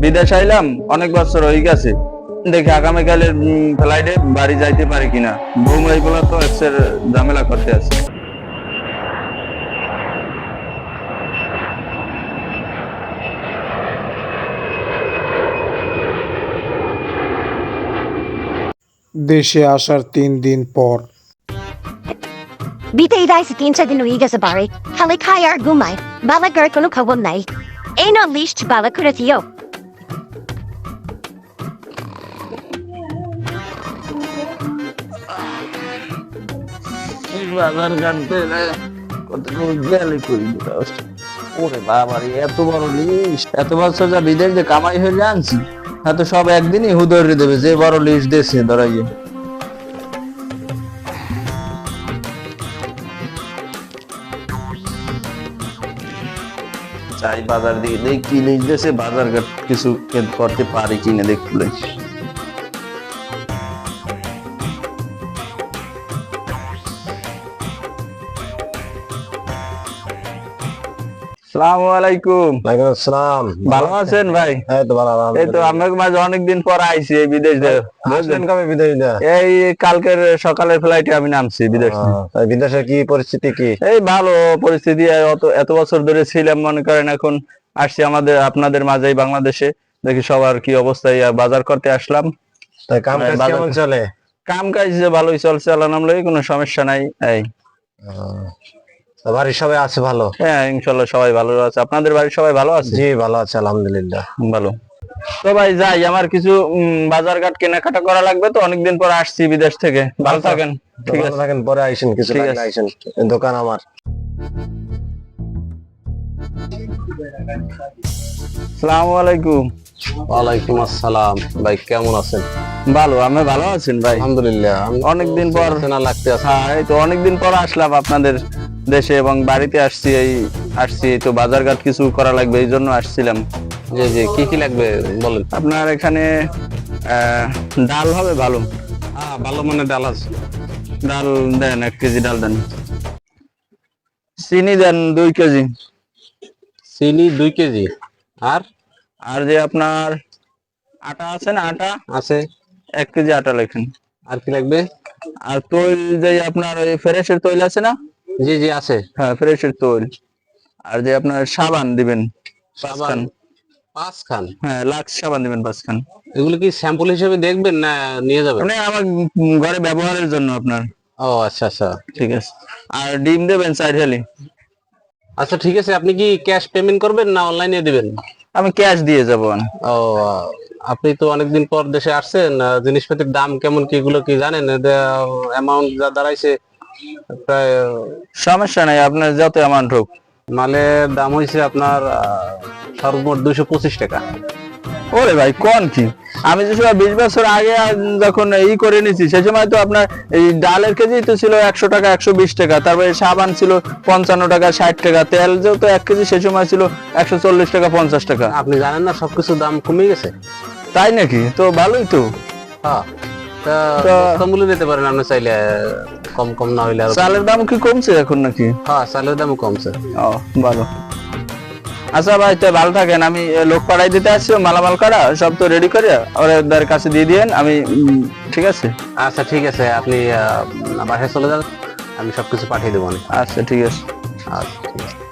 বিদেশ আইলাম অনেক বছর হয়ে গেছে, দেখি আগামীকালের ফ্লাইটে বাড়ি যাইতে পারি কিনা। বৌমা এইগুলো তো এক্সের ঝামেলা করতে আছে। দেশে আসার 3 দিন পর বিদায় রাইছে 3-4 দিন হয়ে গেছে বাড়ি, খালি খাই আর ঘুমাই, বালা করে কোনো খবর নাই। এই না লিস্ট বালা করে দিও। বাজার ঘাটতে কত গেলে করি। ওরে বাবা রে, এত বড় লিস্ট! এত বছর যা বিদেশ যে কামাই হয়ে জানছি, হয়তো সব একদিনই হুদরে দেবে, যে বড় লিস্ট দিয়েছে ধরাইয়ে। চাই বাজার দিয়ে দেখ কি লিস্ট দিয়েছে, বাজার ঘাট কিছু করতে পারি কিনা দেখলে। আসসালামু আলাইকুম। ওয়ালাইকুম আসসালাম। ভালো আছেন ভাই? এই তো ভালো। এই তো আপনার মাঝে অনেকদিন পর আইছি এই বিদেশ থেকে। আসলেন কবে বিদেশ না? এই কালকের সকালের ফ্লাইটে আমি নামছি বিদেশ থেকে। তাই বিদেশের কি পরিস্থিতি কি? এই ভালো পরিস্থিতি, এত বছর ধরে ছিলাম মনে করেন, এখন আসছি আপনাদের মাঝেই বাংলাদেশে, দেখি সবার কি অবস্থা, বাজার করতে আসলাম। তাই কাম কাজ কেমন চলে? কাম কাজ যে ভালোই চলছে আলহামদুলিল্লাহ, কোনো সমস্যা নাই। এই বাড়ির সবাই আছে ভালো? হ্যাঁ ইনশাল্লাহ সবাই ভালো আছে। আপনাদের বাড়ির সবাই ভালো আছে? জি ভালো আছে আলহামদুলিল্লাহ। ভালো। তো ভাই যাই, আমার কিছু বাজার ঘাট কেনাকাটা করা লাগবে, তো অনেকদিন পর আসছি বিদেশ থেকে। ভালো থাকেন। ঠিক আছে থাকেন, পরে আইসেন, কিছু লাগলে আইসেন, দোকান আমার। আসসালামু আলাইকুম। ওয়ালাইকুম আসসালাম। ভাই কেমন আছেন? ভালো, আপনি ভালো আছেন ভাই? আলহামদুলিল্লাহ। অনেকদিন পর চেনা লাগতে আছে। হ্যাঁ এই তো অনেকদিন পর আসলাম আপনাদের দেশে এবং বাড়িতে আসছি। এই তো বাজার ঘাট কিছু করা লাগবে, এই জন্য আসছিলাম। জি জি, কি কি লাগবে বলেন। আপনার এখানে ডাল হবে ভালো? হ্যাঁ ভালো মানে ডাল আছে। ডাল দেন, 1 কেজি ডাল দেন। চিনি দেন 2 কেজি। চিনি 2 কেজি। আর আর যে আপনার আটা আছে না, আটা আছে 1 কেজি আটা লেখেন। আর কি লাগবে? আর তৈল যে আপনার ওই ফ্রেশের তৈল আছে না? জি জি আছে। হ্যাঁ ফ্রেশের তৈল। আর যে আপনার সাবান দিবেন 5 খান। 5 খান? হ্যাঁ লাক্স সাবান দিবেন 5 খান। এগুলো কি স্যাম্পল হিসেবে দেখবেন না নিয়ে যাবেন? মানে আমার ঘরে ব্যবহারের জন্য আপনার। ও আচ্ছা আচ্ছা ঠিক আছে। আর ডিম দেবেন 4 হালি। আচ্ছা ঠিক আছে। আপনি কি ক্যাশ পেমেন্ট করবেন না অনলাইনে দিবেন? আমি ক্যাশ দিয়ে যাবো। ও আপনি তো অনেকদিন পর দেশে আসছেন, জিনিসপাতির দাম কেমন কি এগুলো কি জানেন? অ্যামাউন্ট যা দাঁড়াইছে প্রায়। সমস্যা নাই, আপনার যত অ্যামাউন্ট হোক। মালের দাম হয়েছে আপনার সর্বমোট 225 টাকা। ওরে ভাই কোন কি, আমি যে সময় 20 বছর আগে যখন করে নিছি, সে সময় তো আপনার এই ডালের কেজি তো ছিল 100 টাকা 120 টাকা, তারপরে সাবান ছিল 55 টাকা 60 টাকা, তেল যেহেতু 1 কেজি সে সময় ছিল 140 টাকা 50 টাকা। আপনি জানেন না সবকিছুর দাম কমে গেছে? তাই নাকি? তো ভালোই তো। হ্যাঁ মূল্য নিতে পারেন আপনি চাইলে, কম কম না হইলে। চালের দাম কি কমছে এখন নাকি? হ্যাঁ চালের দামও কমছে। ও ভালো। আচ্ছা ভাই তো ভালো থাকেন, আমি লোক পাঠাই দিতে আসছি, মালামাল কাটা সব তো রেডি করে ওদের কাছে দিয়ে দিয়েন। আমি ঠিক আছে। আচ্ছা ঠিক আছে, আপনি বাসায় চলে যান, আমি সবকিছু পাঠিয়ে দেবো। আচ্ছা ঠিক আছে। আচ্ছা ঠিক আছে।